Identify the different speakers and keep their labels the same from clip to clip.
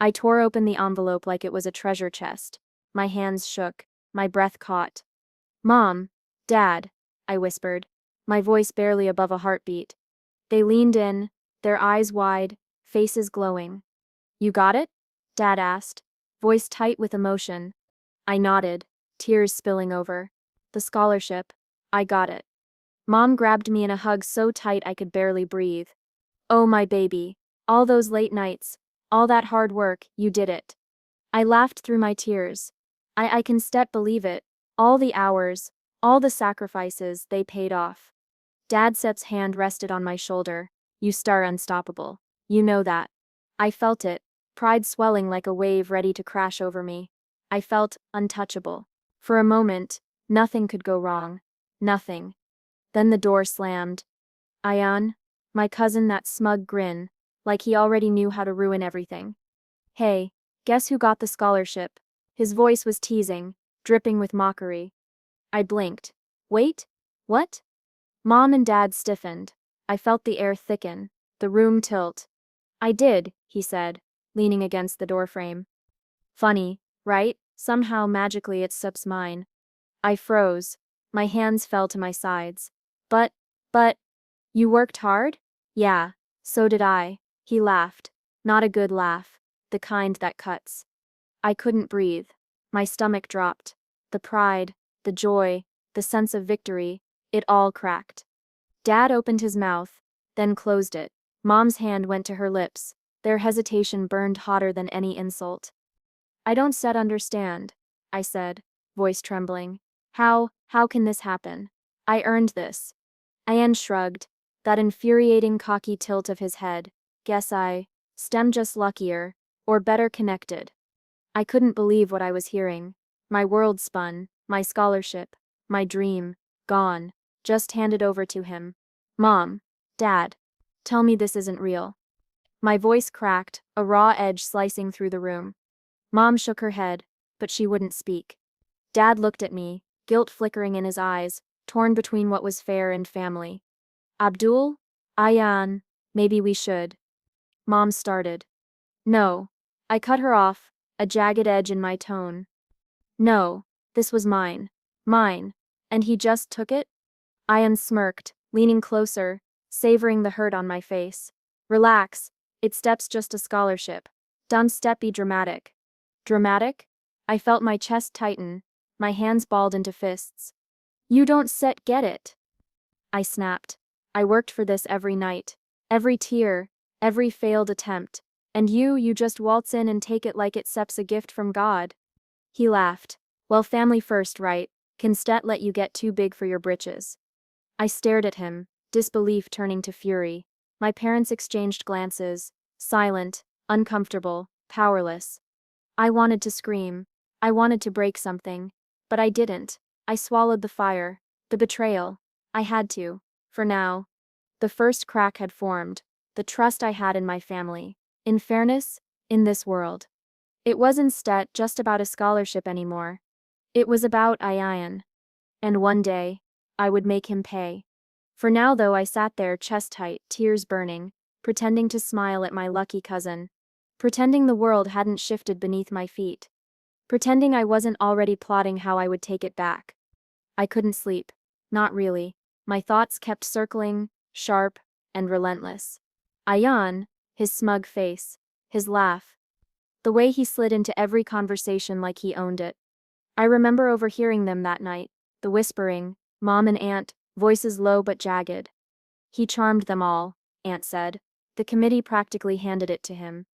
Speaker 1: I tore open the envelope like it was a treasure chest. My hands shook. My breath caught. Mom, Dad, I whispered, my voice barely above a heartbeat. They leaned in, their eyes wide, faces glowing. You got it? Dad asked, voice tight with emotion. I nodded, tears spilling over. The scholarship. I got it. Mom grabbed me in a hug so tight I could barely breathe. Oh, my baby. All those late nights, all that hard work, you did it. I laughed through my tears. I can still believe it. All the hours, all the sacrifices, they paid off. Dad Sep's hand rested on my shoulder. You star unstoppable. You know that. I felt it, pride swelling like a wave ready to crash over me. I felt untouchable. For a moment, nothing could go wrong. Nothing. Then the door slammed. Ayan, my cousin, that smug grin, like he already knew how to ruin everything. Hey, guess who got the scholarship? His voice was teasing, dripping with mockery. I blinked. Wait? What? Mom and Dad stiffened. I felt the air thicken, the room tilt. I did, he said, leaning against the doorframe. Funny, right? Somehow magically it slips mine. I froze. My hands fell to my sides. But, you worked hard? Yeah, so did I. He laughed. Not a good laugh, the kind that cuts. I couldn't breathe. My stomach dropped. The pride, the joy, the sense of victory, it all cracked. Dad opened his mouth, then closed it. Mom's hand went to her lips. Their hesitation burned hotter than any insult. I don't yet understand, I said, voice trembling. How can this happen? I earned this. Ian shrugged, that infuriating cocky tilt of his head. Guess I stem just luckier, or better connected. I couldn't believe what I was hearing. My world spun, my scholarship, my dream, gone, just handed over to him. Mom, Dad, tell me this isn't real. My voice cracked, a raw edge slicing through the room. Mom shook her head, but she wouldn't speak. Dad looked at me, guilt flickering in his eyes, torn between what was fair and family. Abdul? Ayan, maybe we should. Mom started. No. I cut her off, a jagged edge in my tone. No, this was mine. Mine. And he just took it? Ayan smirked, leaning closer, savoring the hurt on my face. Relax, it's steps just a scholarship. Don't step be dramatic. Dramatic? I felt my chest tighten, my hands balled into fists. You don't get it. I snapped. I worked for this every night. Every tear, every failed attempt. And you just waltz in and take it like it's a gift from God. He laughed. Well, family first, right? Can stet let you get too big for your britches. I stared at him, disbelief turning to fury. My parents exchanged glances, silent, uncomfortable, powerless. I wanted to scream. I wanted to break something. But I didn't. I swallowed the fire. The betrayal. I had to. For now. The first crack had formed. The trust I had in my family. In fairness, in this world. It wasn't just about a scholarship anymore. It was about Ian. And one day, I would make him pay. For now though, I sat there chest tight, tears burning, pretending to smile at my lucky cousin. Pretending the world hadn't shifted beneath my feet. Pretending I wasn't already plotting how I would take it back. I couldn't sleep. Not really. My thoughts kept circling, sharp, and relentless. Ayan, his smug face, his laugh. The way he slid into every conversation like he owned it. I remember overhearing them that night, the whispering, Mom and Aunt, voices low but jagged. He charmed them all, Aunt said. The committee practically handed it to him.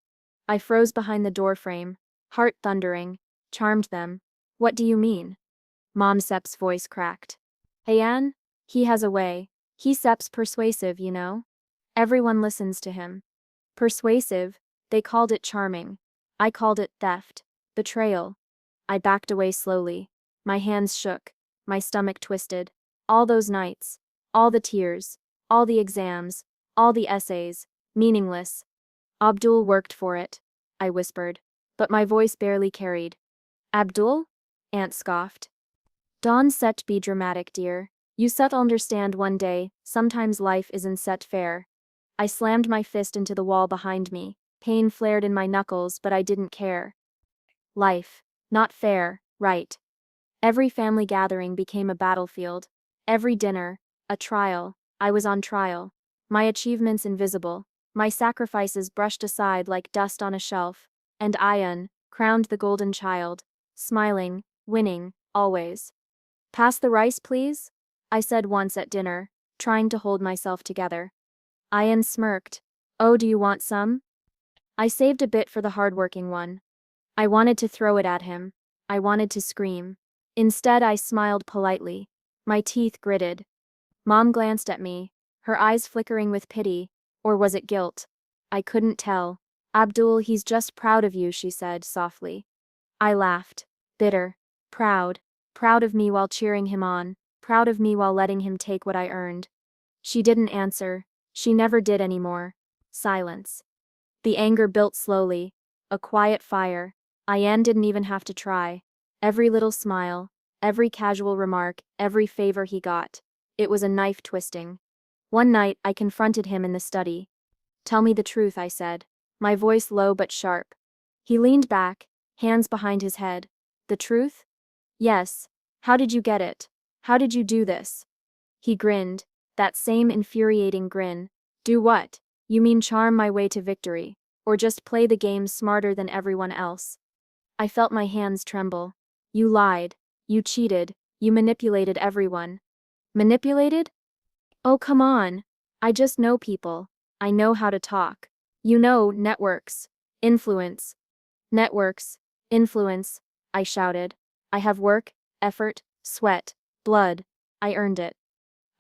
Speaker 1: I froze behind the doorframe, heart thundering. Charmed them? What do you mean? Mom Sep's voice cracked. Ayan? He has a way. He Sep's persuasive, you know? Everyone listens to him. Persuasive, they called it charming. I called it theft. Betrayal. I backed away slowly. My hands shook. My stomach twisted. All those nights. All the tears. All the exams. All the essays. Meaningless. Abdul worked for it, I whispered. But my voice barely carried. Abdul? Aunt scoffed. Don't set be dramatic, dear. You set understand one day, sometimes life isn't set fair. I slammed my fist into the wall behind me. Pain flared in my knuckles, but I didn't care. Life. Not fair, right? Every family gathering became a battlefield. Every dinner, a trial. I was on trial. My achievements invisible. My sacrifices brushed aside like dust on a shelf. And Ian, crowned the golden child. Smiling, winning, always. Pass the rice, please? I said once at dinner, trying to hold myself together. Ian smirked. Oh, do you want some? I saved a bit for the hardworking one. I wanted to throw it at him. I wanted to scream. Instead, I smiled politely. My teeth gritted. Mom glanced at me, her eyes flickering with pity, or was it guilt? I couldn't tell. Abdul, he's just proud of you, she said softly. I laughed. Bitter. Proud. Proud of me while cheering him on. Proud of me while letting him take what I earned. She didn't answer. She never did anymore. Silence. The anger built slowly. A quiet fire. Ian didn't even have to try. Every little smile, every casual remark, every favor he got. It was a knife twisting. One night, I confronted him in the study. Tell me the truth, I said, my voice low but sharp. He leaned back, hands behind his head. The truth? Yes. How did you get it? How did you do this? He grinned, that same infuriating grin. Do what? You mean charm my way to victory, or just play the game smarter than everyone else? I felt my hands tremble. You lied. You cheated. You manipulated everyone. Manipulated? Oh, come on. I just know people. I know how to talk. You know, networks. Influence. Networks. Influence. I shouted. I have work, effort, sweat, blood. I earned it.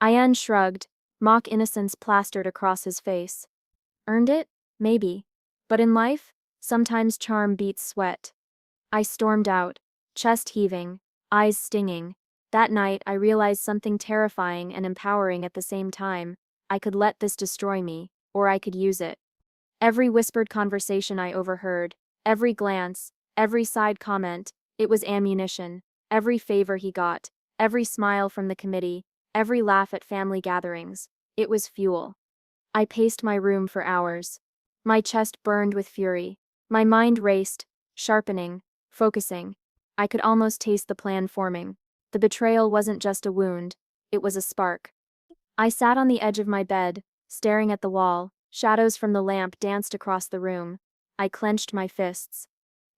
Speaker 1: Ian shrugged, mock innocence plastered across his face. Earned it? Maybe. But in life, sometimes charm beats sweat. I stormed out, chest heaving, eyes stinging. That night, I realized something terrifying and empowering at the same time. I could let this destroy me, or I could use it. Every whispered conversation I overheard, every glance, every side comment, it was ammunition. Every favor he got, every smile from the committee, every laugh at family gatherings, it was fuel. I paced my room for hours. My chest burned with fury. My mind raced, sharpening, focusing. I could almost taste the plan forming. The betrayal wasn't just a wound, it was a spark. I sat on the edge of my bed, staring at the wall. Shadows from the lamp danced across the room. I clenched my fists.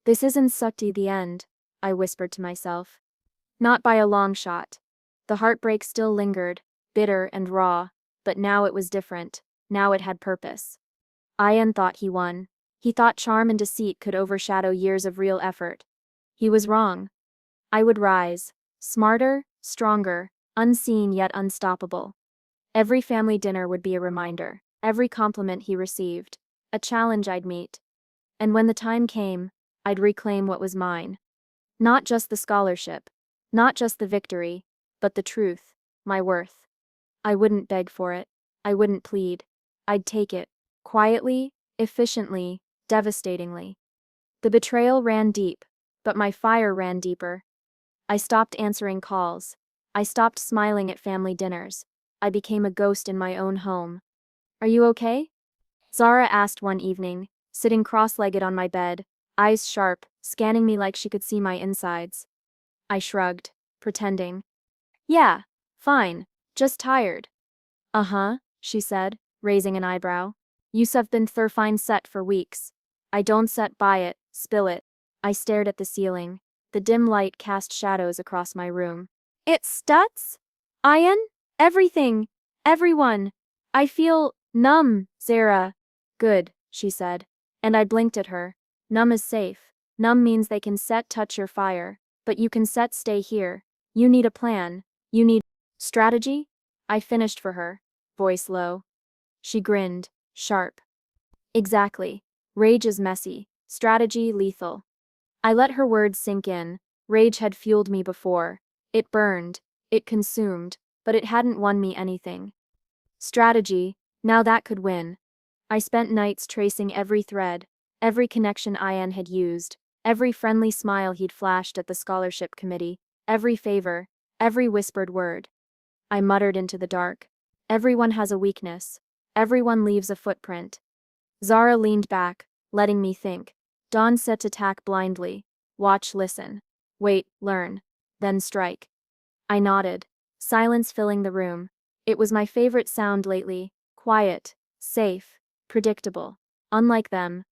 Speaker 1: This isn't Sukti the end, I whispered to myself. Not by a long shot. The heartbreak still lingered, bitter and raw, but now it was different. Now it had purpose. Ian thought he won. He thought charm and deceit could overshadow years of real effort. He was wrong. I would rise. Smarter, stronger, unseen yet unstoppable. Every family dinner would be a reminder. Every compliment he received. A challenge I'd meet. And when the time came, I'd reclaim what was mine. Not just the scholarship. Not just the victory. But the truth. My worth. I wouldn't beg for it. I wouldn't plead. I'd take it. Quietly, efficiently, devastatingly. The betrayal ran deep, but my fire ran deeper. I stopped answering calls. I stopped smiling at family dinners. I became a ghost in my own home. Are you okay? Zara asked one evening, sitting cross-legged on my bed, eyes sharp, scanning me like she could see my insides. I shrugged, pretending. Yeah, fine, just tired. Uh-huh, she said, raising an eyebrow. You've been fine set for weeks. I don't set by it, spill it. I stared at the ceiling. The dim light cast shadows across my room. It stuts? Ian? Everything. Everyone. I feel numb, Zara. Good, she said. And I blinked at her. Numb is safe. Numb means they can set touch your fire. But you can set stay here. You need a plan. You need strategy? I finished for her, voice low. She grinned, sharp. Exactly. Rage is messy. Strategy lethal. I let her words sink in. Rage had fueled me before. It burned. It consumed. But it hadn't won me anything. Strategy, now that could win. I spent nights tracing every thread, every connection Ian had used, every friendly smile he'd flashed at the scholarship committee, every favor, every whispered word. I muttered into the dark. Everyone has a weakness. Everyone leaves a footprint. Zara leaned back, letting me think. Dawn set to attack blindly. Watch, listen. Wait, learn. Then strike. I nodded. Silence filling the room. It was my favorite sound lately. Quiet, safe, predictable. Unlike them.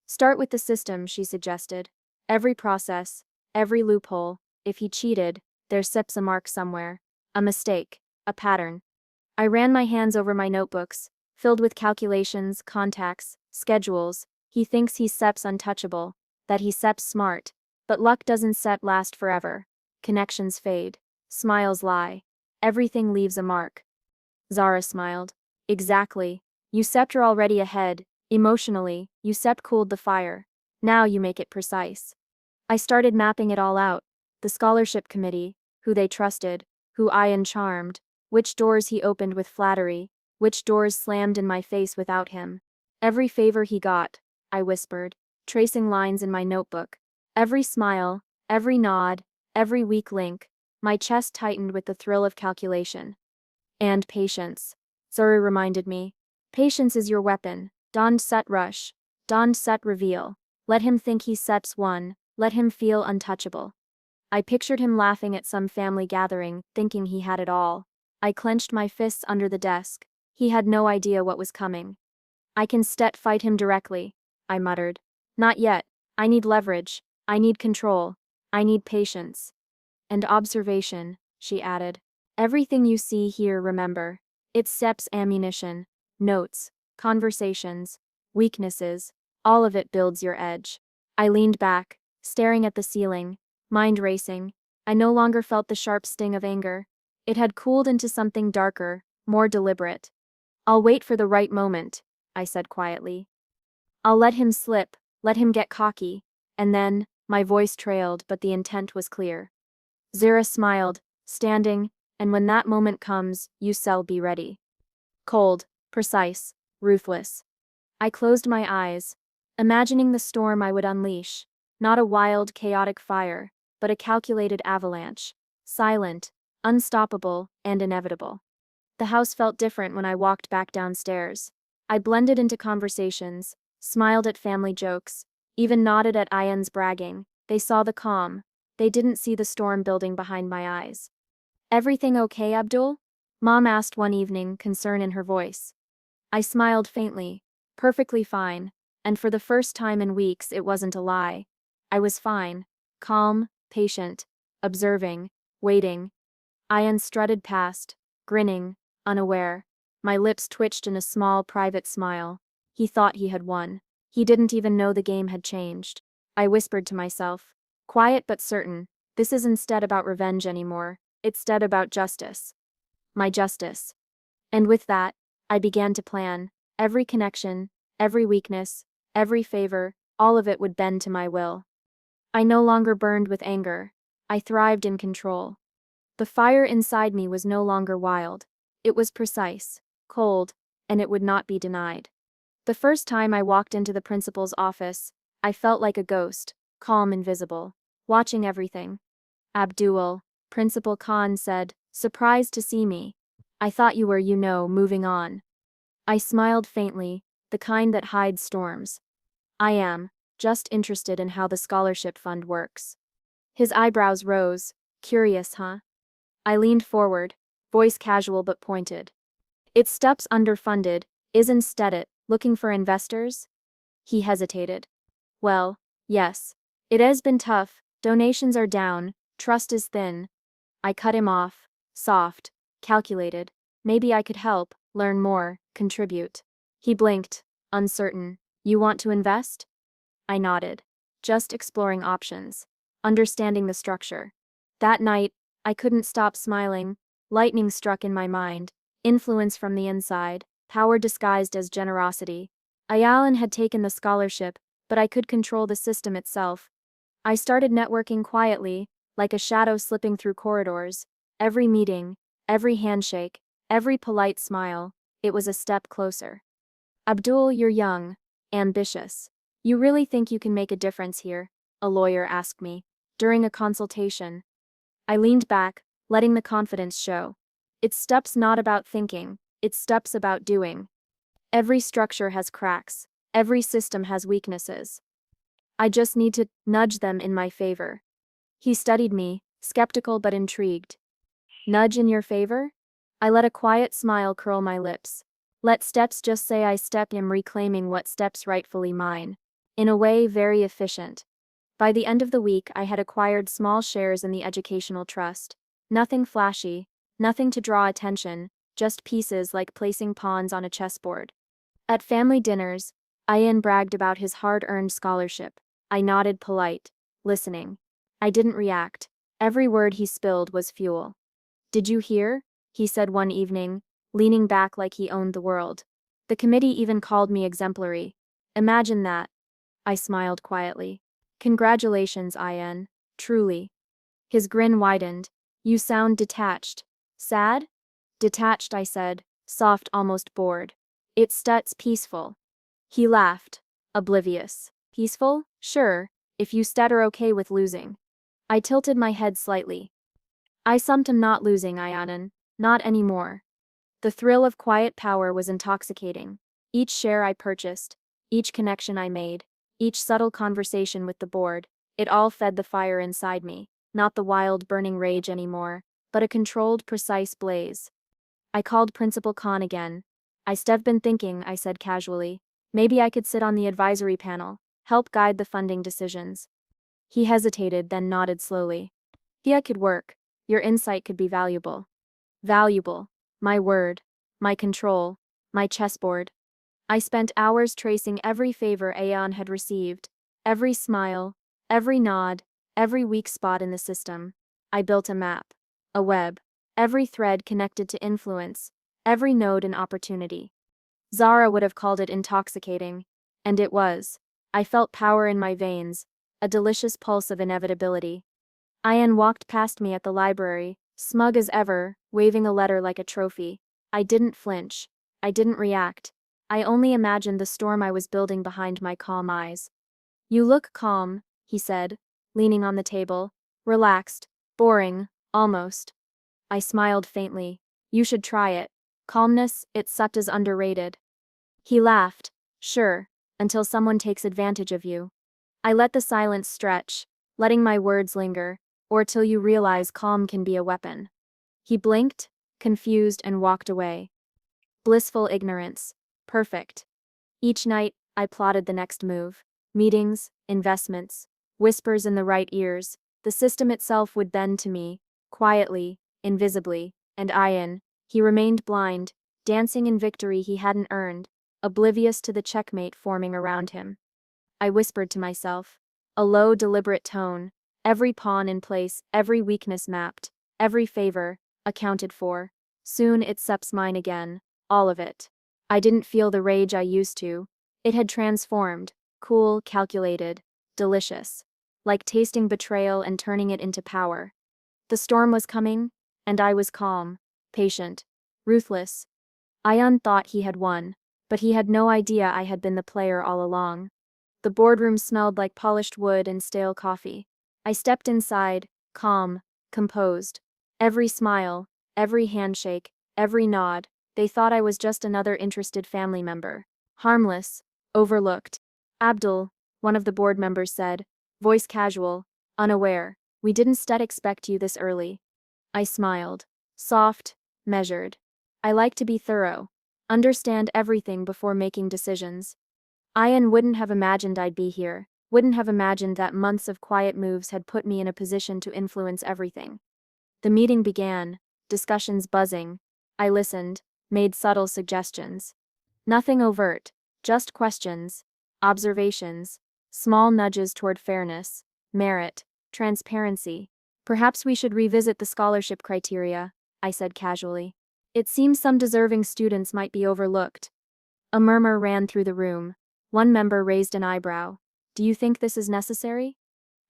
Speaker 1: Start with the system, she suggested. Every process, every loophole. If he cheated, there's a mark somewhere. A mistake, a pattern. I ran my hands over my notebooks, filled with calculations, contacts, schedules. He thinks he's Sep's untouchable, that he's Sep's smart. But luck doesn't last forever. Connections fade. Smiles lie. Everything leaves a mark. Zara smiled. Exactly. You are already ahead. Emotionally, you cooled the fire. Now you make it precise. I started mapping it all out. The scholarship committee, who they trusted, who Ian charmed, which doors he opened with flattery, which doors slammed in my face without him. Every favor he got, I whispered, tracing lines in my notebook. Every smile, every nod, every weak link. My chest tightened with the thrill of calculation. And patience. Zuri reminded me. Patience is your weapon. Don't set rush. Don't set reveal. Let him think he Sep's one. Let him feel untouchable. I pictured him laughing at some family gathering, thinking he had it all. I clenched my fists under the desk. He had no idea what was coming. I can fight him directly, I muttered. Not yet. I need leverage. I need control. I need patience. And observation, she added. Everything you see here, remember. It's Sep's ammunition. Notes, conversations, weaknesses. All of it builds your edge. I leaned back, staring at the ceiling, mind racing. I no longer felt the sharp sting of anger. It had cooled into something darker, more deliberate. I'll wait for the right moment, I said quietly. I'll let him slip, let him get cocky. And then, my voice trailed, but the intent was clear. Zira smiled, standing, and when that moment comes, you be ready. Cold, precise, ruthless. I closed my eyes, imagining the storm I would unleash. Not a wild, chaotic fire, but a calculated avalanche. Silent, unstoppable, and inevitable. The house felt different when I walked back downstairs. I blended into conversations, smiled at family jokes, even nodded at Ian's bragging. They saw the calm. They didn't see the storm building behind my eyes. Everything okay, Abdul? Mom asked one evening, concern in her voice. I smiled faintly. Perfectly fine. And for the first time in weeks, it wasn't a lie. I was fine. Calm, patient, observing, waiting. Ian strutted past, grinning, unaware. My lips twitched in a small, private smile. He thought he had won. He didn't even know the game had changed. I whispered to myself. Quiet but certain. This is instead about revenge anymore. It's instead about justice. My justice. And with that, I began to plan. Every connection, every weakness, every favor, all of it would bend to my will. I no longer burned with anger. I thrived in control. The fire inside me was no longer wild. It was precise, cold, and it would not be denied. The first time I walked into the principal's office, I felt like a ghost, calm and visible, watching everything. Abdul, Principal Khan said, surprised to see me. I thought you were, moving on. I smiled faintly, the kind that hides storms. I am, just interested in how the scholarship fund works. His eyebrows rose. Curious, huh? I leaned forward, voice casual but pointed. It's STUP's underfunded, isn't it, looking for investors? He hesitated. Well, yes. It has been tough, donations are down, trust is thin. I cut him off, soft, calculated. Maybe I could help, learn more, contribute. He blinked, uncertain. You want to invest? I nodded. Just exploring options. Understanding the structure. That night, I couldn't stop smiling. Lightning struck in my mind. Influence from the inside. Power disguised as generosity. Ayalan had taken the scholarship, but I could control the system itself. I started networking quietly, like a shadow slipping through corridors. Every meeting, every handshake, every polite smile, it was a step closer. Abdul, you're young, ambitious. You really think you can make a difference here? A lawyer asked me, during a consultation. I leaned back, letting the confidence show. It's STUP's not about thinking, it's STUP's about doing. Every structure has cracks. Every system has weaknesses. I just need to nudge them in my favor. He studied me, skeptical but intrigued. Nudge in your favor? I let a quiet smile curl my lips. Let steps just say I step am reclaiming what steps rightfully mine. In a way, very efficient. By the end of the week, I had acquired small shares in the educational trust. Nothing flashy, nothing to draw attention, just pieces like placing pawns on a chessboard. At family dinners, Ian bragged about his hard-earned scholarship. I nodded polite, listening. I didn't react. Every word he spilled was fuel. Did you hear? He said one evening, leaning back like he owned the world. The committee even called me exemplary. Imagine that. I smiled quietly. Congratulations, Ian. Truly. His grin widened. You sound detached. Sad? Detached, I said, soft, almost bored. It stuts peaceful. He laughed. Oblivious. Peaceful? Sure, if you stutter okay with losing. I tilted my head slightly. I sumped am not losing, Ianan. Not anymore. The thrill of quiet power was intoxicating. Each share I purchased, each connection I made, each subtle conversation with the board, it all fed the fire inside me, not the wild burning rage anymore, but a controlled, precise blaze. I called Principal Khan again. I've been thinking, I said casually. Maybe I could sit on the advisory panel, help guide the funding decisions. He hesitated, then nodded slowly. Yeah, could work. Your insight could be valuable. Valuable. My word. My control. My chessboard. I spent hours tracing every favor Aeon had received, every smile, every nod, every weak spot in the system. I built a map, a web, every thread connected to influence, every node an opportunity. Zara would have called it intoxicating, and it was. I felt power in my veins, a delicious pulse of inevitability. Ian walked past me at the library, smug as ever, waving a letter like a trophy. I didn't flinch. I didn't react. I only imagined the storm I was building behind my calm eyes. You look calm, he said, leaning on the table. Relaxed. Boring, almost. I smiled faintly. You should try it. Calmness, it's sucked as underrated. He laughed. Sure, until someone takes advantage of you. I let the silence stretch, letting my words linger, or till you realize calm can be a weapon. He blinked, confused, and walked away. Blissful ignorance. Perfect. Each night, I plotted the next move. Meetings, investments, whispers in the right ears. The system itself would bend to me, quietly, invisibly, and Ian, he remained blind, dancing in victory he hadn't earned, oblivious to the checkmate forming around him. I whispered to myself. A low, deliberate tone, every pawn in place, every weakness mapped, every favor accounted for. Soon it sups mine again, all of it. I didn't feel the rage I used to. It had transformed, cool, calculated, delicious, like tasting betrayal and turning it into power. The storm was coming, and I was calm, patient, ruthless. Ion thought he had won, but he had no idea I had been the player all along. The boardroom smelled like polished wood and stale coffee. I stepped inside, calm, composed. Every smile, every handshake, every nod, they thought I was just another interested family member. Harmless, overlooked. Abdul, one of the board members said, voice casual, unaware. We didn't expect you this early. I smiled. Soft, measured. I like to be thorough. Understand everything before making decisions. Ian wouldn't have imagined I'd be here, wouldn't have imagined that months of quiet moves had put me in a position to influence everything. The meeting began, discussions buzzing. I listened, made subtle suggestions. Nothing overt, just questions, observations, small nudges toward fairness, merit, transparency. Perhaps we should revisit the scholarship criteria, I said casually. It seems some deserving students might be overlooked. A murmur ran through the room. One member raised an eyebrow. Do you think this is necessary?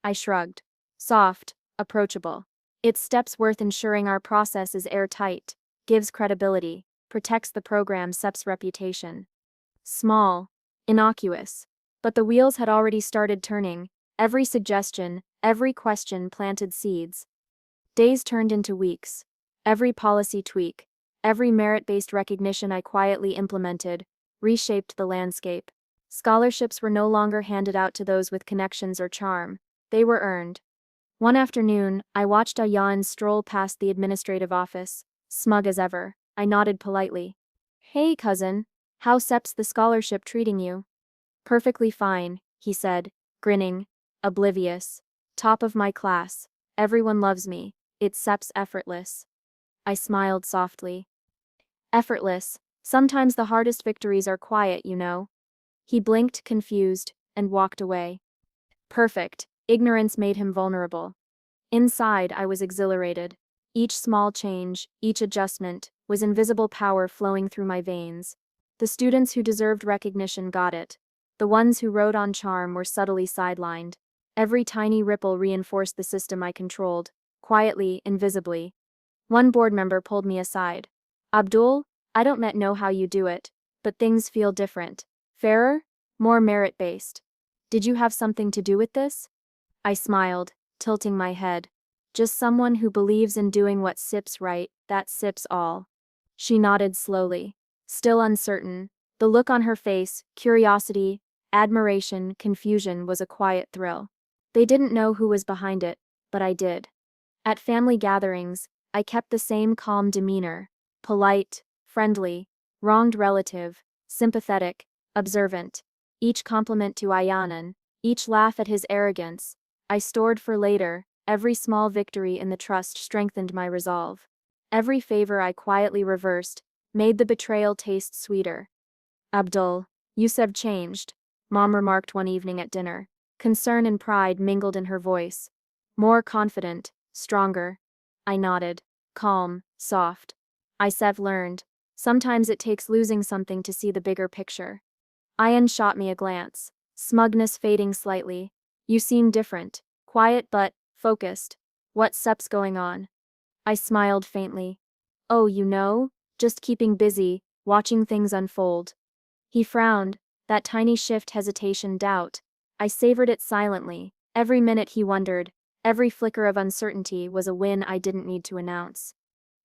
Speaker 1: I shrugged. Soft, approachable. It's steps worth ensuring our process is airtight, gives credibility, protects the program's SEP's reputation. Small, innocuous. But the wheels had already started turning. Every suggestion, every question planted seeds. Days turned into weeks. Every policy tweak, every merit-based recognition I quietly implemented, reshaped the landscape. Scholarships were no longer handed out to those with connections or charm. They were earned. One afternoon, I watched Ayan stroll past the administrative office, smug as ever. I nodded politely. Hey, cousin. How's SEP's the scholarship treating you? Perfectly fine, he said, grinning, oblivious. Top of my class. Everyone loves me. It's SEP's effortless. I smiled softly. Effortless. Sometimes the hardest victories are quiet, you know. He blinked, confused, and walked away. Perfect. Ignorance made him vulnerable. Inside, I was exhilarated. Each small change, each adjustment, was invisible power flowing through my veins. The students who deserved recognition got it. The ones who rode on charm were subtly sidelined. Every tiny ripple reinforced the system I controlled, quietly, invisibly. One board member pulled me aside. Abdul, I don't yet know how you do it, but things feel different. Fairer? More merit-based. Did you have something to do with this? I smiled, tilting my head. Just someone who believes in doing what sips right, that sips all. She nodded slowly, still uncertain. The look on her face, curiosity, admiration, confusion, was a quiet thrill. They didn't know who was behind it, but I did. At family gatherings, I kept the same calm demeanor, polite, friendly, wronged relative, sympathetic, observant. Each compliment to Ayanan, each laugh at his arrogance, I stored for later. Every small victory in the trust strengthened my resolve. Every favor I quietly reversed made the betrayal taste sweeter. Abdul, Yusuf changed, Mom remarked one evening at dinner. Concern and pride mingled in her voice. More confident, stronger. I nodded, calm, soft. Isef learned. Sometimes it takes losing something to see the bigger picture. Ayan shot me a glance, smugness fading slightly. You seem different, quiet but focused. What's SEP's going on? I smiled faintly. Oh, you know, just keeping busy, watching things unfold. He frowned, that tiny shift, hesitation, doubt. I savored it silently. Every minute he wondered, every flicker of uncertainty was a win I didn't need to announce.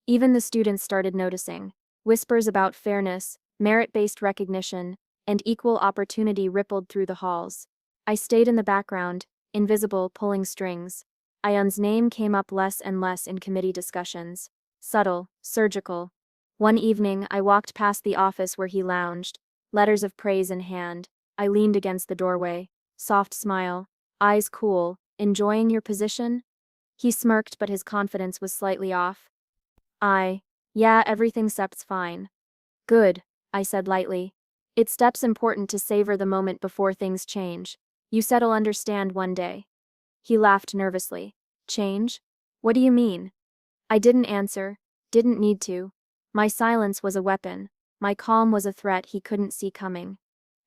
Speaker 1: Even the students started noticing. Whispers about fairness, merit-based recognition, and equal opportunity rippled through the halls. I stayed in the background, invisible, pulling strings. Ayan's name came up less and less in committee discussions. Subtle, surgical. One evening, I walked past the office where he lounged, letters of praise in hand. I leaned against the doorway, soft smile, eyes cool. Enjoying your position? He smirked, but his confidence was slightly off. Yeah, everything SEP's fine. Good, I said lightly. It's STEP's important to savor the moment before things change. You said'll understand one day. He laughed nervously. Change? What do you mean? I didn't answer, didn't need to. My silence was a weapon. My calm was a threat he couldn't see coming.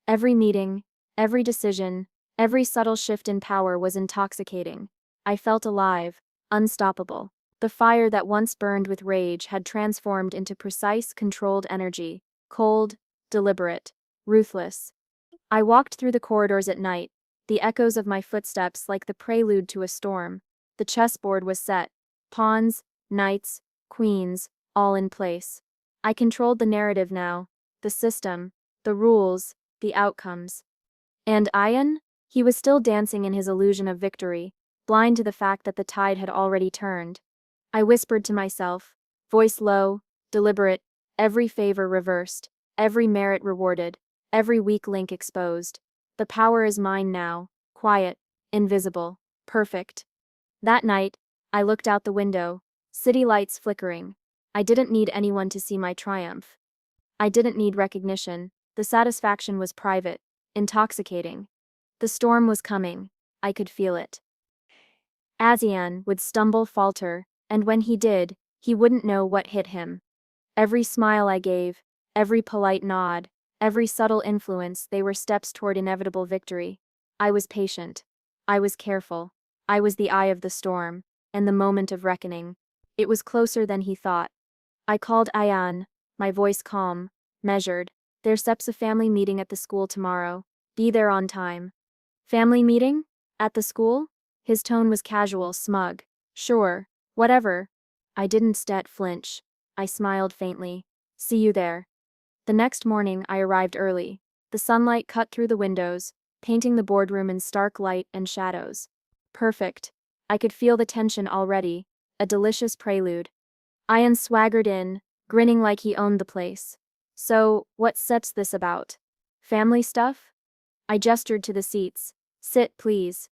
Speaker 1: Every meeting, every decision, every subtle shift in power was intoxicating. I felt alive, unstoppable. The fire that once burned with rage had transformed into precise, controlled energy, cold, deliberate, ruthless. I walked through the corridors at night, the echoes of my footsteps like the prelude to a storm. The chessboard was set, pawns, knights, queens, all in place. I controlled the narrative now, the system, the rules, the outcomes. And Ayan? He was still dancing in his illusion of victory, blind to the fact that the tide had already turned. I whispered to myself, voice low, deliberate, every favor reversed, every merit rewarded, every weak link exposed. The power is mine now, quiet, invisible, perfect. That night, I looked out the window, city lights flickering. I didn't need anyone to see my triumph. I didn't need recognition. The satisfaction was private, intoxicating. The storm was coming. I could feel it. Azian would stumble, falter, and when he did, he wouldn't know what hit him. Every smile I gave, every polite nod, every subtle influence, they were steps toward inevitable victory. I was patient. I was careful. I was the eye of the storm, and the moment of reckoning. It was closer than he thought. I called Ayan, my voice calm, measured. There's SEP's a family meeting at the school tomorrow. Be there on time. Family meeting? At the school? His tone was casual, smug. Sure, whatever. I didn't flinch. I smiled faintly. See you there. The next morning, I arrived early. The sunlight cut through the windows, painting the boardroom in stark light and shadows. Perfect. I could feel the tension already, a delicious prelude. Ian swaggered in, grinning like he owned the place. So, what sets this about? Family stuff? I gestured to the seats. Sit, please.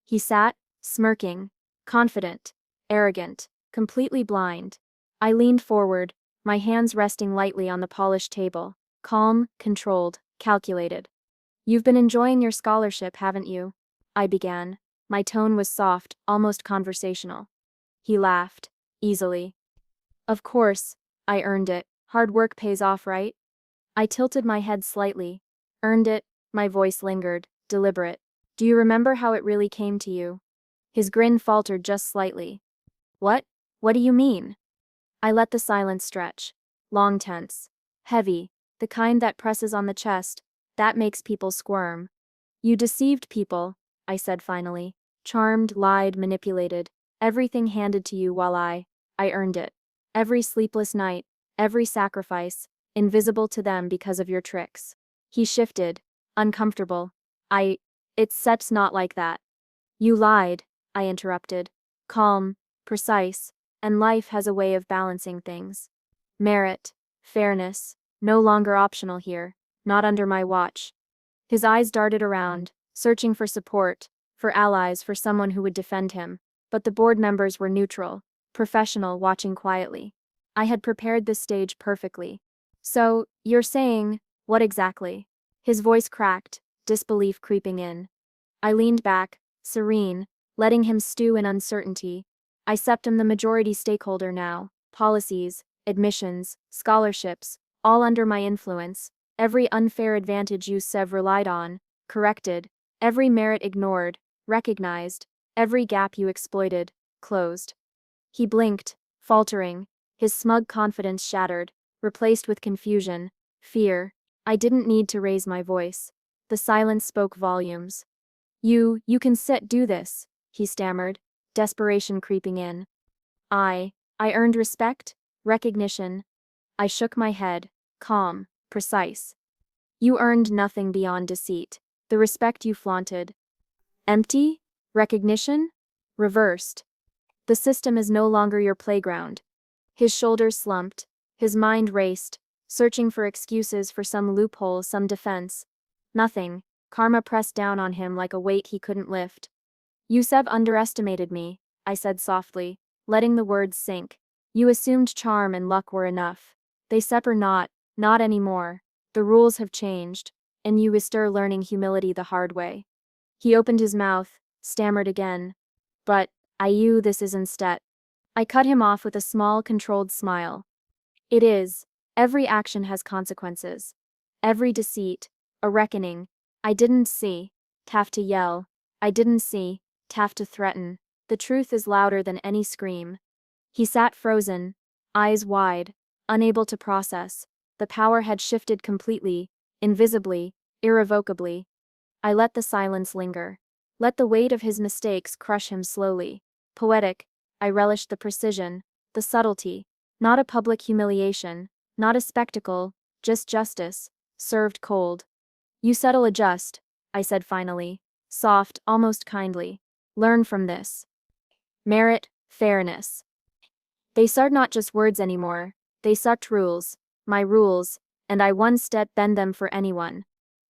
Speaker 1: He sat, smirking, confident, arrogant, completely blind. I leaned forward, my hands resting lightly on the polished table. Calm, controlled, calculated. You've been enjoying your scholarship, haven't you? I began. My tone was soft, almost conversational. He laughed, easily. Of course, I earned it. Hard work pays off, right? I tilted my head slightly. Earned it, my voice lingered, deliberate. Do you remember how it really came to you? His grin faltered just slightly. What? What do you mean? I let the silence stretch. Long tense. Heavy. The kind that presses on the chest, that makes people squirm. You deceived people, I said finally. Charmed, lied, manipulated. Everything handed to you while I earned it. Every sleepless night, every sacrifice, invisible to them because of your tricks. He shifted, uncomfortable. It's set's not like that. You lied, I interrupted. Calm, precise, and life has a way of balancing things. Merit, fairness, no longer optional here, not under my watch. His eyes darted around, searching for support, for allies, for someone who would defend him. But the board members were neutral, professional, watching quietly. I had prepared this stage perfectly. So, you're saying, what exactly? His voice cracked, disbelief creeping in. I leaned back, serene, letting him stew in uncertainty. I am the majority stakeholder now. Policies, admissions, scholarships, all under my influence. Every unfair advantage you Sev relied on, corrected. Every merit ignored, recognized. Every gap you exploited, closed. He blinked, faltering, his smug confidence shattered, replaced with confusion, fear. I didn't need to raise my voice. The silence spoke volumes. You can do this, he stammered, desperation creeping in. I earned respect, recognition. I shook my head, calm, precise. You earned nothing beyond deceit. The respect you flaunted. Empty? Recognition? Reversed. The system is no longer your playground. His shoulders slumped, his mind raced, searching for excuses for some loophole, some defense. Nothing. Karma pressed down on him like a weight he couldn't lift. Yusef underestimated me, I said softly, letting the words sink. You assumed charm and luck were enough. They separ not anymore. The rules have changed, and you is still learning humility the hard way. He opened his mouth, stammered again. But, this is instead. I cut him off with a small, controlled smile. It is. Every action has consequences. Every deceit, a reckoning. I didn't see. Have to yell. I didn't see. Have to threaten. The truth is louder than any scream. He sat frozen, eyes wide, unable to process. The power had shifted completely, invisibly, irrevocably. I let the silence linger. Let the weight of his mistakes crush him slowly. Poetic, I relished the precision, the subtlety. Not a public humiliation, not a spectacle, just justice, served cold. You settle adjust, I said finally, soft, almost kindly. Learn from this. Merit, fairness. They are not just words anymore, they such rules, my rules, and I one step bend them for anyone.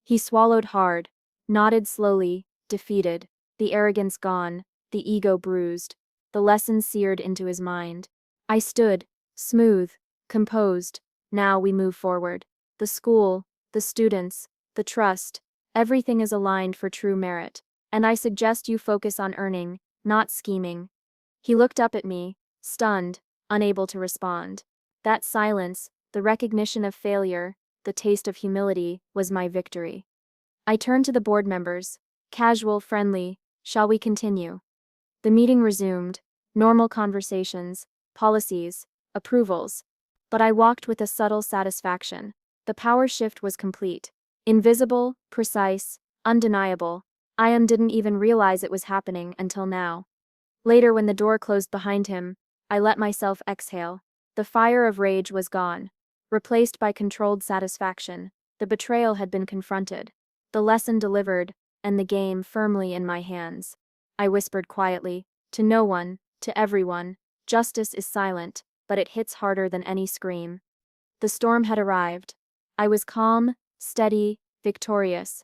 Speaker 1: He swallowed hard, nodded slowly, defeated, the arrogance gone, the ego bruised, the lesson seared into his mind. I stood, smooth, composed. Now we move forward. The school, the students, the trust, everything is aligned for true merit, and I suggest you focus on earning, not scheming. He looked up at me, stunned, unable to respond. That silence, the recognition of failure, the taste of humility, was my victory. I turned to the board members, casual, friendly. Shall we continue? The meeting resumed, normal conversations, policies, approvals. But I walked with a subtle satisfaction. The power shift was complete. Invisible, precise, undeniable. Ian didn't even realize it was happening until now. Later, when the door closed behind him, I let myself exhale. The fire of rage was gone, replaced by controlled satisfaction. The betrayal had been confronted, the lesson delivered, and the game firmly in my hands. I whispered quietly, to no one, to everyone, justice is silent, but it hits harder than any scream. The storm had arrived. I was calm, steady, victorious.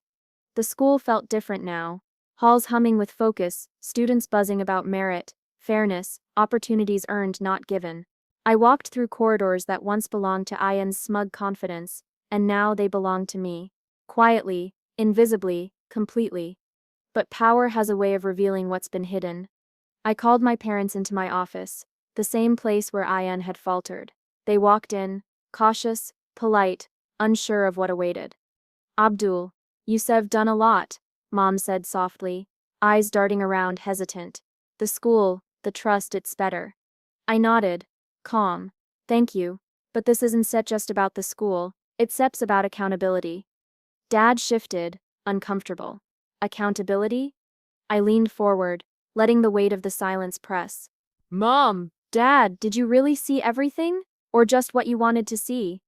Speaker 1: The school felt different now. Halls humming with focus, students buzzing about merit, fairness, opportunities earned not given. I walked through corridors that once belonged to Ian's smug confidence, and now they belonged to me. Quietly, invisibly, completely. But power has a way of revealing what's been hidden. I called my parents into my office, the same place where Ian had faltered. They walked in, cautious, polite, unsure of what awaited. Abdul, you've done a lot, Mom said softly, eyes darting around hesitant. The school, the trust, it's better. I nodded, calm. Thank you, but this isn't set just about the school, it's about accountability. Dad shifted, uncomfortable. Accountability? I leaned forward, letting the weight of the silence press. Mom, Dad, did you really see everything? Or just what you wanted to see?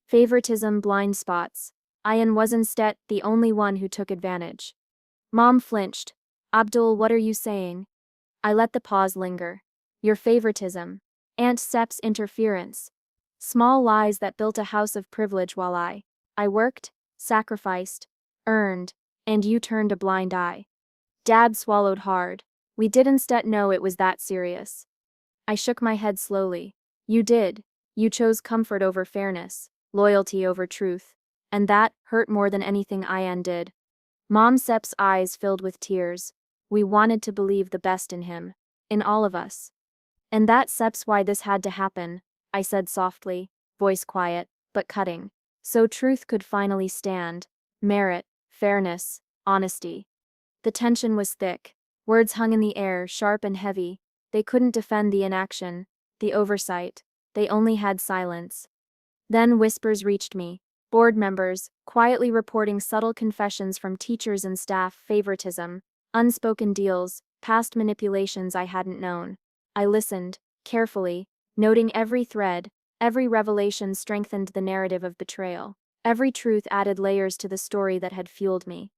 Speaker 1: Favoritism, blind spots. Ian was instead the only one who took advantage. Mom flinched. Abdul, what are you saying? I let the pause linger. Your favoritism. Aunt Sep's interference. Small lies that built a house of privilege while I worked, sacrificed, earned, and you turned a blind eye. Dad swallowed hard. We didn't yet know it was that serious. I shook my head slowly. You did. You chose comfort over fairness, loyalty over truth. And that hurt more than anything Ian did. Mom Sep's eyes filled with tears. We wanted to believe the best in him. In all of us. And that's why this had to happen, I said softly, voice quiet, but cutting. So truth could finally stand. Merit, fairness, honesty. The tension was thick. Words hung in the air, sharp and heavy. They couldn't defend the inaction, the oversight. They only had silence. Then whispers reached me. Board members, quietly reporting subtle confessions from teachers and staff, favoritism, unspoken deals, past manipulations I hadn't known. I listened, carefully, noting every thread. Every revelation strengthened the narrative of betrayal. Every truth added layers to the story that had fueled me.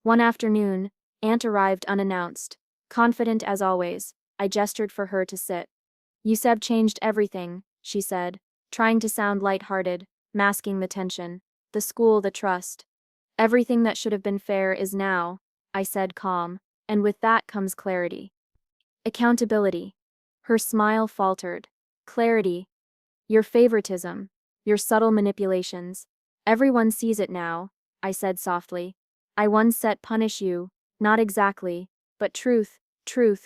Speaker 1: One afternoon, Aunt arrived unannounced. Confident as always, I gestured for her to sit. Yuseb changed everything, she said, trying to sound light-hearted, masking the tension. The school, the trust. Everything that should have been fair is now, I said calm, and with that comes clarity. Accountability. Her smile faltered. Clarity. Your favoritism. Your subtle manipulations. Everyone sees it now, I said softly. I once said punish you, not exactly, but truth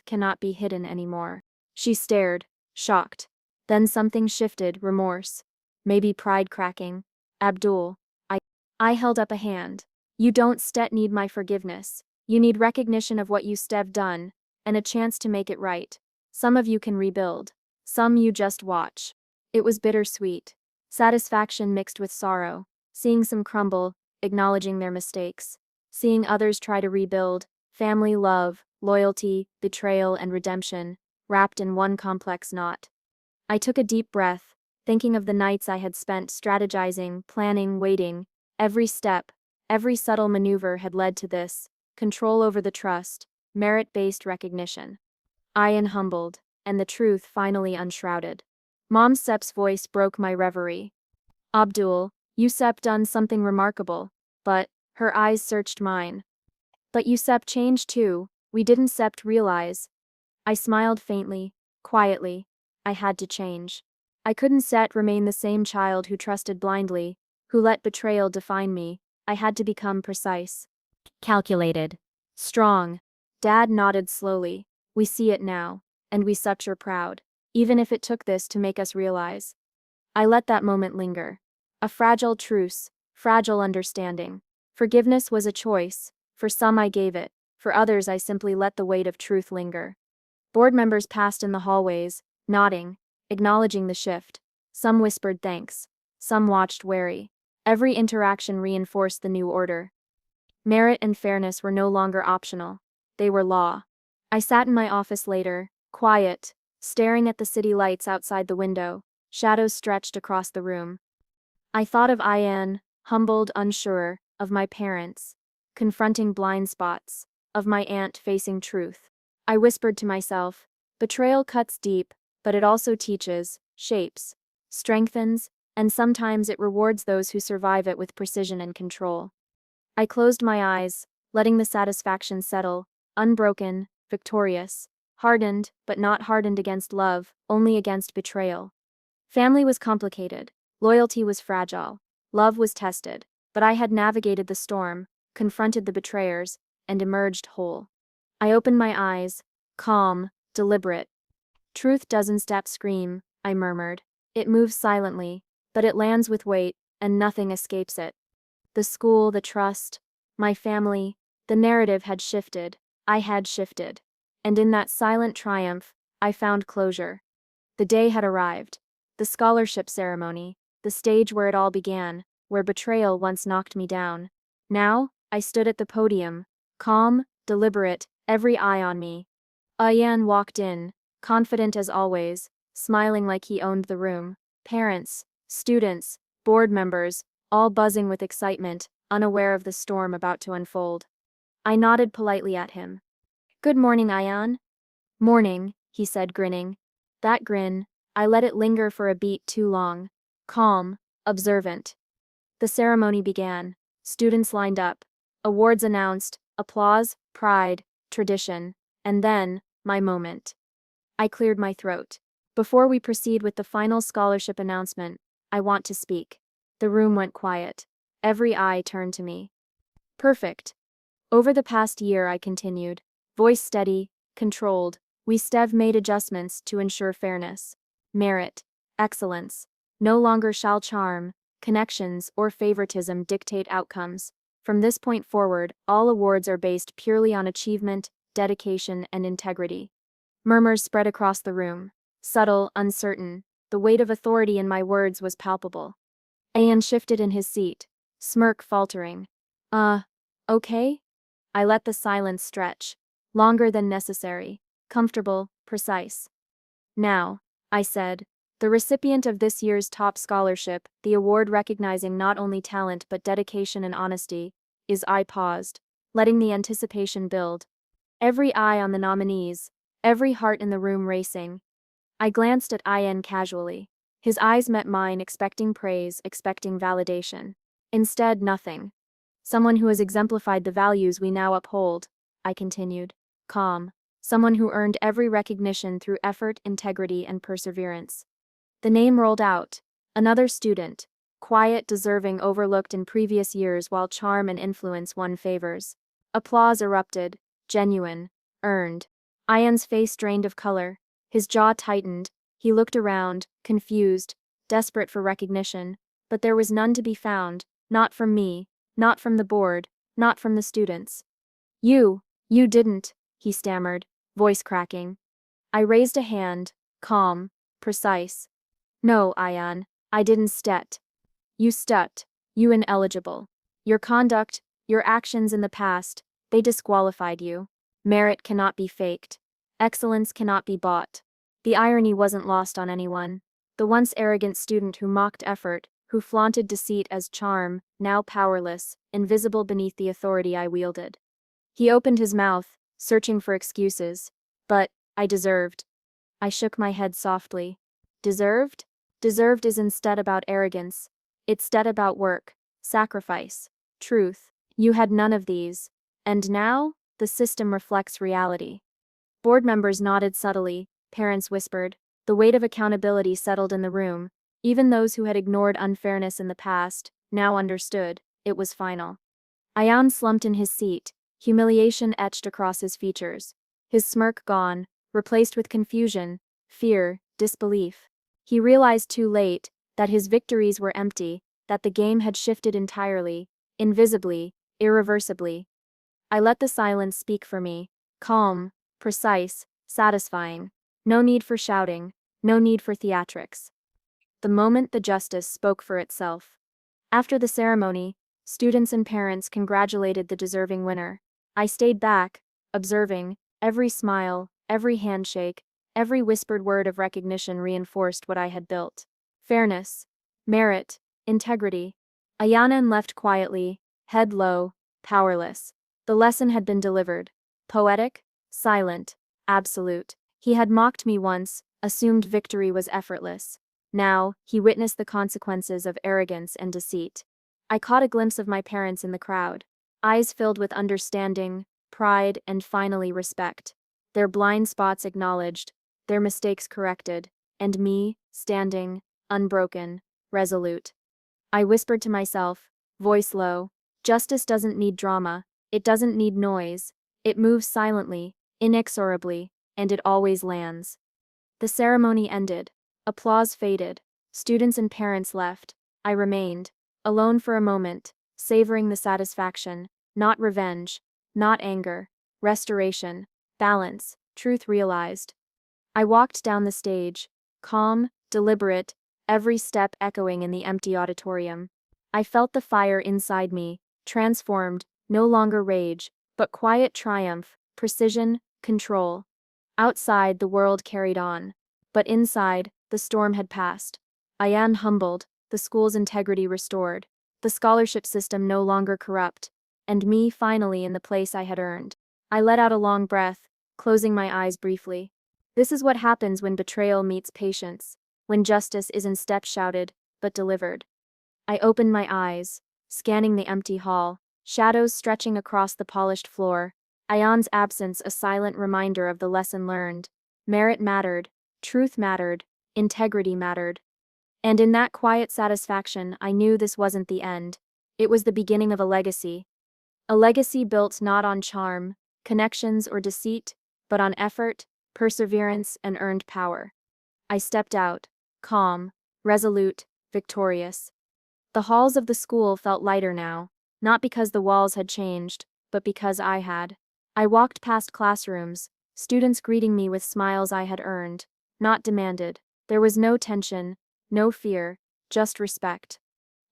Speaker 1: cannot be hidden anymore. She stared, shocked. Then something shifted, remorse. Maybe pride cracking. Abdul. I held up a hand. You don't need my forgiveness. You need recognition of what you done, and a chance to make it right. Some of you can rebuild. Some you just watch. It was bittersweet. Satisfaction mixed with sorrow. Seeing some crumble, acknowledging their mistakes. Seeing others try to rebuild. Family love, loyalty, betrayal, and redemption, wrapped in one complex knot. I took a deep breath, thinking of the nights I had spent strategizing, planning, waiting. Every step, every subtle maneuver had led to this. Control over the trust, merit-based recognition. Ian humbled, and the truth finally unshrouded. Mom Sep's voice broke my reverie. Abdul, you done something remarkable, but, her eyes searched mine. But you changed too, we didn't realize. I smiled faintly, quietly. I had to change. I couldn't remain the same child who trusted blindly, who let betrayal define me. I had to become precise. Calculated. Strong. Dad nodded slowly. We see it now, and we are proud. Even if it took this to make us realize. I let that moment linger. A fragile truce, fragile understanding. Forgiveness was a choice. For some I gave it, for others I simply let the weight of truth linger. Board members passed in the hallways, nodding, acknowledging the shift. Some whispered thanks. Some watched wary. Every interaction reinforced the new order. Merit and fairness were no longer optional. They were law. I sat in my office later, quiet, staring at the city lights outside the window. Shadows stretched across the room. I thought of Ian, humbled, unsure, of my parents, confronting blind spots, of my aunt facing truth. I whispered to myself, betrayal cuts deep, but it also teaches, shapes, strengthens, and sometimes it rewards those who survive it with precision and control. I closed my eyes, letting the satisfaction settle, unbroken, victorious, hardened, but not hardened against love, only against betrayal. Family was complicated, loyalty was fragile, love was tested, but I had navigated the storm, confronted the betrayers, and emerged whole. I opened my eyes, calm, deliberate. Truth doesn't stop scream, I murmured. It moves silently, but it lands with weight, and nothing escapes it. The school, the trust, my family, the narrative had shifted, I had shifted. And in that silent triumph, I found closure. The day had arrived. The scholarship ceremony, the stage where it all began, where betrayal once knocked me down. Now, I stood at the podium, calm, deliberate, every eye on me. Ayan walked in, confident as always, smiling like he owned the room. Parents, students, board members, all buzzing with excitement, unaware of the storm about to unfold. I nodded politely at him. "Good morning, Ayan." "Morning," he said, grinning. That grin, I let it linger for a beat too long. Calm, observant. The ceremony began. Students lined up. Awards announced, applause, pride, tradition. And then, my moment. I cleared my throat. "Before we proceed with the final scholarship announcement, I want to speak." The room went quiet. Every eye turned to me. "Perfect." Over the past year, I continued, voice steady, controlled, we've made adjustments to ensure fairness, merit, excellence. No longer shall charm, connections, or favoritism dictate outcomes. From this point forward, all awards are based purely on achievement, dedication, and integrity. Murmurs spread across the room. Subtle, uncertain, the weight of authority in my words was palpable. Ian shifted in his seat, smirk faltering. Okay?" I let the silence stretch, longer than necessary, comfortable, precise. "Now," I said, "the recipient of this year's top scholarship, the award recognizing not only talent but dedication and honesty, is." I paused, letting the anticipation build. Every eye on the nominees, every heart in the room racing. I glanced at Ian casually. His eyes met mine, expecting praise, expecting validation. Instead, nothing. "Someone who has exemplified the values we now uphold," I continued, calm. "Someone who earned every recognition through effort, integrity, and perseverance." The name rolled out. Another student. Quiet, deserving, overlooked in previous years while charm and influence won favors. Applause erupted. Genuine. Earned. Ian's face drained of color. His jaw tightened. He looked around, confused, desperate for recognition. But there was none to be found, not from me. Not from the board, not from the students. You didn't," he stammered, voice cracking. I raised a hand, calm, precise. "No, Ayan, I didn't stet. You stut, you ineligible. Your conduct, your actions in the past, they disqualified you. Merit cannot be faked. Excellence cannot be bought." The irony wasn't lost on anyone. The once arrogant student who mocked effort, who flaunted deceit as charm, now powerless, invisible beneath the authority I wielded. He opened his mouth, searching for excuses. "But I deserved." I shook my head softly. "Deserved? Deserved is instead about arrogance. It's instead about work, sacrifice, truth. You had none of these. And now, the system reflects reality." Board members nodded subtly, parents whispered. The weight of accountability settled in the room. Even those who had ignored unfairness in the past, now understood, it was final. Ayan slumped in his seat, humiliation etched across his features. His smirk gone, replaced with confusion, fear, disbelief. He realized too late that his victories were empty, that the game had shifted entirely, invisibly, irreversibly. I let the silence speak for me, calm, precise, satisfying. No need for shouting, no need for theatrics. The moment the justice spoke for itself. After the ceremony, students and parents congratulated the deserving winner. I stayed back, observing. Every smile, every handshake, every whispered word of recognition reinforced what I had built. Fairness, merit, integrity. Ayanan left quietly, head low, powerless. The lesson had been delivered. Poetic, silent, absolute. He had mocked me once, assumed victory was effortless. Now, he witnessed the consequences of arrogance and deceit. I caught a glimpse of my parents in the crowd, eyes filled with understanding, pride, and finally respect. Their blind spots acknowledged, their mistakes corrected, and me, standing, unbroken, resolute. I whispered to myself, voice low, justice doesn't need drama, it doesn't need noise, it moves silently, inexorably, and it always lands. The ceremony ended. Applause faded. Students and parents left. I remained, alone for a moment, savoring the satisfaction, not revenge, not anger, restoration, balance, truth realized. I walked down the stage, calm, deliberate, every step echoing in the empty auditorium. I felt the fire inside me, transformed, no longer rage, but quiet triumph, precision, control. Outside, the world carried on. But inside, the storm had passed. I am humbled, the school's integrity restored, the scholarship system no longer corrupt, and me finally in the place I had earned. I let out a long breath, closing my eyes briefly. This is what happens when betrayal meets patience, when justice isn't step-shouted, but delivered. I opened my eyes, scanning the empty hall, shadows stretching across the polished floor, Ayan's absence a silent reminder of the lesson learned. Merit mattered, truth mattered, integrity mattered. And in that quiet satisfaction, I knew this wasn't the end. It was the beginning of a legacy. A legacy built not on charm, connections, or deceit, but on effort, perseverance, and earned power. I stepped out, calm, resolute, victorious. The halls of the school felt lighter now, not because the walls had changed, but because I had. I walked past classrooms, students greeting me with smiles I had earned, not demanded. There was no tension, no fear, just respect.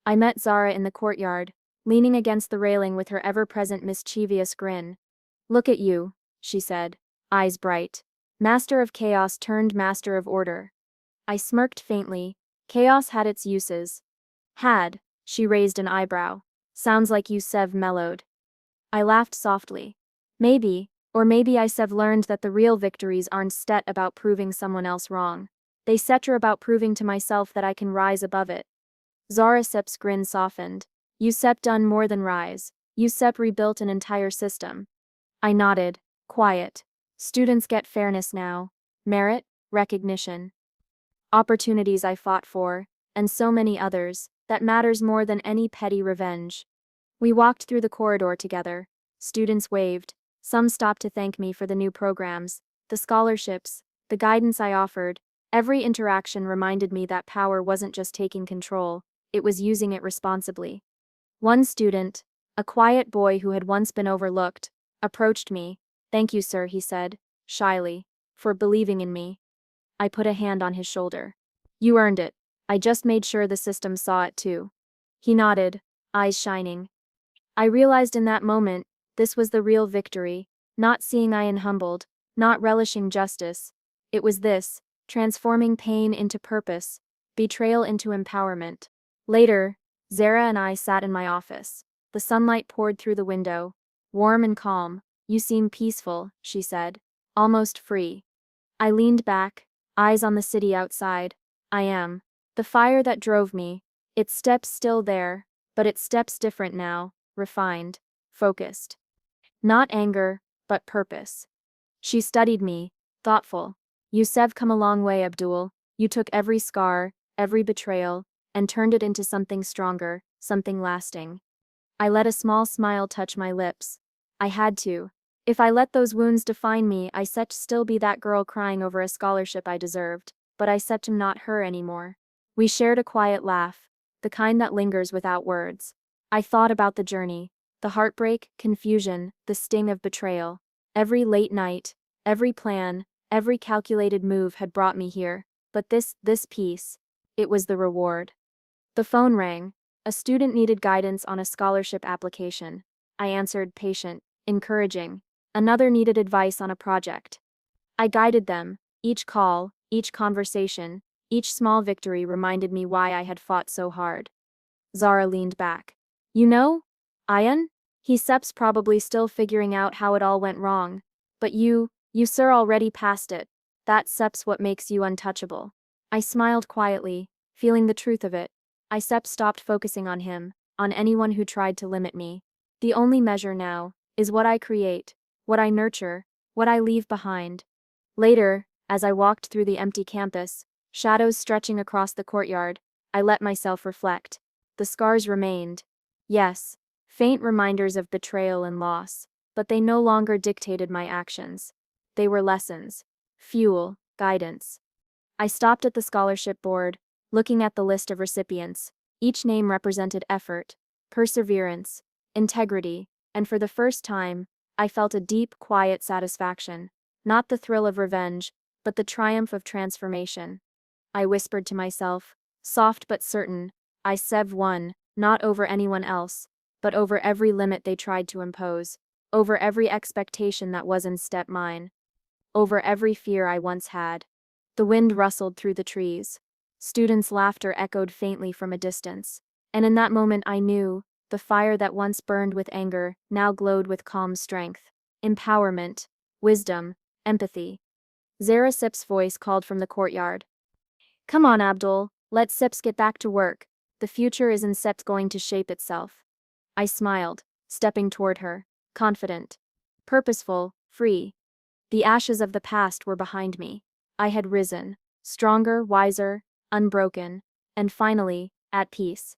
Speaker 1: I met Zara in the courtyard, leaning against the railing with her ever-present mischievous grin. "Look at you," she said, eyes bright. Master of chaos turned master of order. I smirked faintly. Chaos had its uses. Had, she raised an eyebrow. Sounds like you Sev mellowed. I laughed softly. Maybe, or maybe I Sev learned that the real victories aren't stet about proving someone else wrong. They setter about proving to myself that I can rise above it. Zara Sep's grin softened. You Sep done more than rise. You Sep rebuilt an entire system. I nodded, quiet. Students get fairness now. Merit, recognition. Opportunities I fought for, and so many others, that matters more than any petty revenge. We walked through the corridor together. Students waved. Some stopped to thank me for the new programs, the scholarships, the guidance I offered. Every interaction reminded me that power wasn't just taking control, it was using it responsibly. One student, a quiet boy who had once been overlooked, approached me. "Thank you, sir," he said, shyly, "for believing in me." I put a hand on his shoulder. "You earned it. I just made sure the system saw it too." He nodded, eyes shining. I realized in that moment, this was the real victory, not seeing Ian humbled, not relishing justice. It was this, transforming pain into purpose, betrayal into empowerment. Later, Zara and I sat in my office. The sunlight poured through the window. Warm and calm. "You seem peaceful," she said. "Almost free." I leaned back, eyes on the city outside. I am. The fire that drove me, its steps still there, but its steps different now, refined, focused. Not anger, but purpose. She studied me, thoughtful. "You've come a long way, Abdul. You took every scar, every betrayal, and turned it into something stronger, something lasting." I let a small smile touch my lips. I had to. If I let those wounds define me, I set still be that girl crying over a scholarship I deserved, but I set him not her anymore. We shared a quiet laugh, the kind that lingers without words. I thought about the journey, the heartbreak, confusion, the sting of betrayal. Every late night, every plan, every calculated move had brought me here, but this piece, it was the reward. The phone rang. A student needed guidance on a scholarship application. I answered, patient, encouraging. Another needed advice on a project. I guided them. Each call, each conversation, each small victory reminded me why I had fought so hard. Zara leaned back. You know, Ian? Sepp's probably still figuring out how it all went wrong. But you sir already passed it. That Sepp's what makes you untouchable. I smiled quietly, feeling the truth of it. Sepp stopped focusing on him, on anyone who tried to limit me. The only measure now is what I create, what I nurture, what I leave behind. Later, as I walked through the empty campus, shadows stretching across the courtyard, I let myself reflect. The scars remained. Yes, faint reminders of betrayal and loss, but they no longer dictated my actions. They were lessons, fuel, guidance. I stopped at the scholarship board, looking at the list of recipients. Each name represented effort, perseverance, integrity, and for the first time, I felt a deep, quiet satisfaction. Not the thrill of revenge, but the triumph of transformation. I whispered to myself, soft but certain, Sev won, not over anyone else, but over every limit they tried to impose, over every expectation that was instead mine, over every fear I once had. The wind rustled through the trees. Students' laughter echoed faintly from a distance. And in that moment I knew, the fire that once burned with anger now glowed with calm strength. Empowerment, wisdom, empathy. Zara Sip's voice called from the courtyard. Come on, Abdul, let Sips get back to work. The future is in Sips going to shape itself. I smiled, stepping toward her, confident, purposeful, free. The ashes of the past were behind me. I had risen, stronger, wiser, unbroken, and finally, at peace.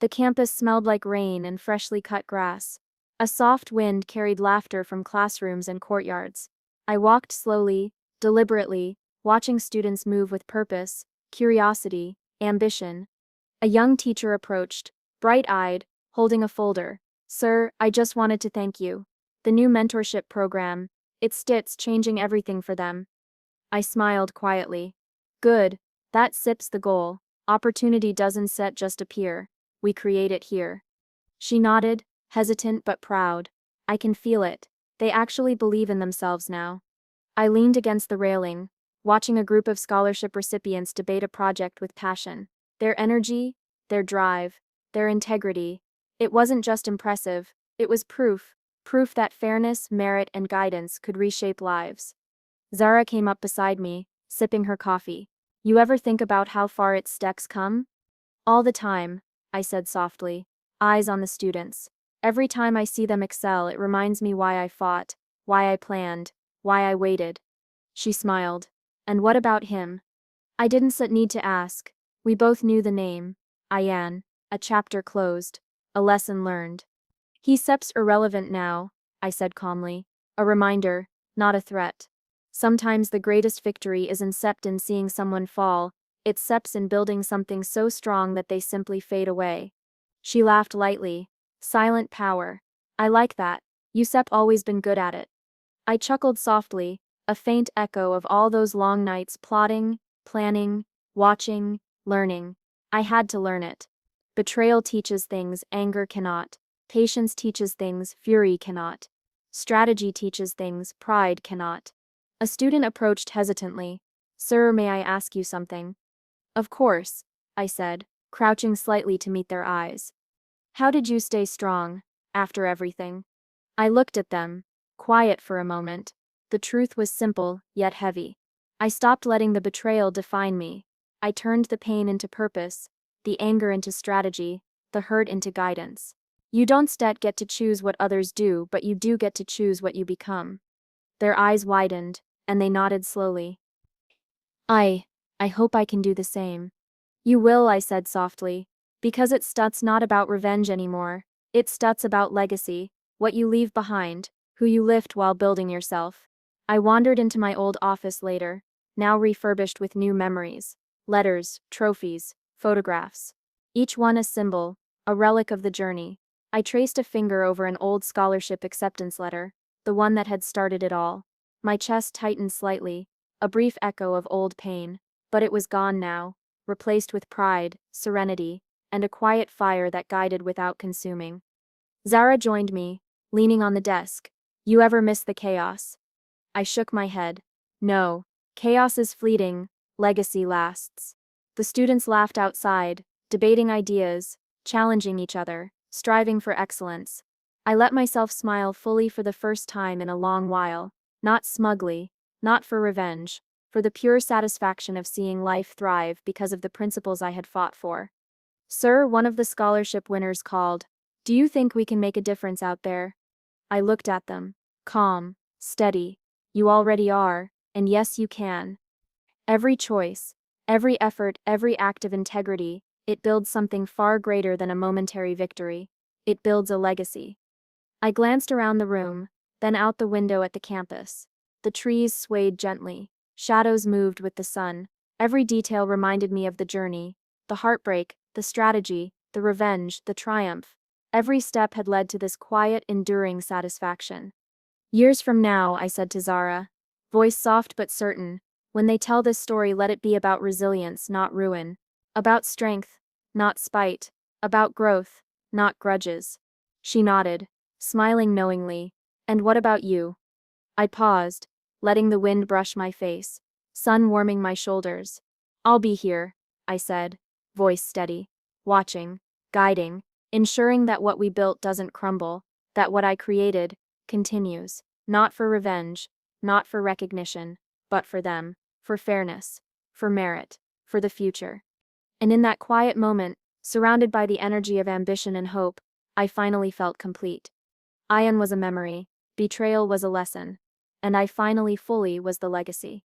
Speaker 1: The campus smelled like rain and freshly cut grass. A soft wind carried laughter from classrooms and courtyards. I walked slowly, deliberately, watching students move with purpose, curiosity, ambition. A young teacher approached, bright-eyed, holding a folder. Sir, I just wanted to thank you. The new mentorship program, it's changing everything for them. I smiled quietly. Good, that sips the goal. Opportunity doesn't set just appear. We create it here. She nodded, hesitant but proud. I can feel it. They actually believe in themselves now. I leaned against the railing, watching a group of scholarship recipients debate a project with passion. Their energy, their drive, their integrity. It wasn't just impressive, it was proof that fairness, merit, and guidance could reshape lives. Zara came up beside me, sipping her coffee. You ever think about how far its steps come? All the time, I said softly, eyes on the students. Every time I see them excel, it reminds me why I fought, why I planned, why I waited. She smiled. And what about him? I didn't need to ask. We both knew the name. Ayan, a chapter closed, a lesson learned. He seems irrelevant now, I said calmly. A reminder, not a threat. Sometimes the greatest victory isn't in seeing someone fall, it's in building something so strong that they simply fade away. She laughed lightly. Silent power. I like that. You've always been good at it. I chuckled softly, a faint echo of all those long nights plotting, planning, watching, learning. I had to learn it. Betrayal teaches things anger cannot. Patience teaches things fury cannot. Strategy teaches things pride cannot. A student approached hesitantly. Sir, may I ask you something? Of course, I said, crouching slightly to meet their eyes. How did you stay strong, after everything? I looked at them, quiet for a moment. The truth was simple, yet heavy. I stopped letting the betrayal define me. I turned the pain into purpose, the anger into strategy, the hurt into guidance. You don't get to choose what others do, but you do get to choose what you become. Their eyes widened, and they nodded slowly. I hope I can do the same. You will, I said softly, because it's not about revenge anymore. It's about legacy, what you leave behind, who you lift while building yourself. I wandered into my old office later, now refurbished with new memories, letters, trophies, photographs. Each one a symbol, a relic of the journey. I traced a finger over an old scholarship acceptance letter, the one that had started it all. My chest tightened slightly, a brief echo of old pain, but it was gone now, replaced with pride, serenity, and a quiet fire that guided without consuming. Zara joined me, leaning on the desk. You ever miss the chaos? I shook my head. No, chaos is fleeting, legacy lasts. The students laughed outside, debating ideas, challenging each other, striving for excellence. I let myself smile fully for the first time in a long while, not smugly, not for revenge, for the pure satisfaction of seeing life thrive because of the principles I had fought for. Sir, one of the scholarship winners called. Do you think we can make a difference out there? I looked at them. Calm, steady. You already are, and yes, you can. Every choice, every effort, every act of integrity, it builds something far greater than a momentary victory. It builds a legacy. I glanced around the room, then out the window at the campus. The trees swayed gently. Shadows moved with the sun. Every detail reminded me of the journey, the heartbreak, the strategy, the revenge, the triumph. Every step had led to this quiet, enduring satisfaction. Years from now, I said to Zara, voice soft but certain, when they tell this story, let it be about resilience, not ruin. About strength, not spite. About growth, not grudges. She nodded, smiling knowingly. And what about you? I paused, letting the wind brush my face, sun warming my shoulders. I'll be here, I said, voice steady, watching, guiding, ensuring that what we built doesn't crumble, that what I created continues, not for revenge, not for recognition, but for them, for fairness, for merit, for the future. And in that quiet moment, surrounded by the energy of ambition and hope, I finally felt complete. Ion was a memory, betrayal was a lesson, and I finally fully was the legacy.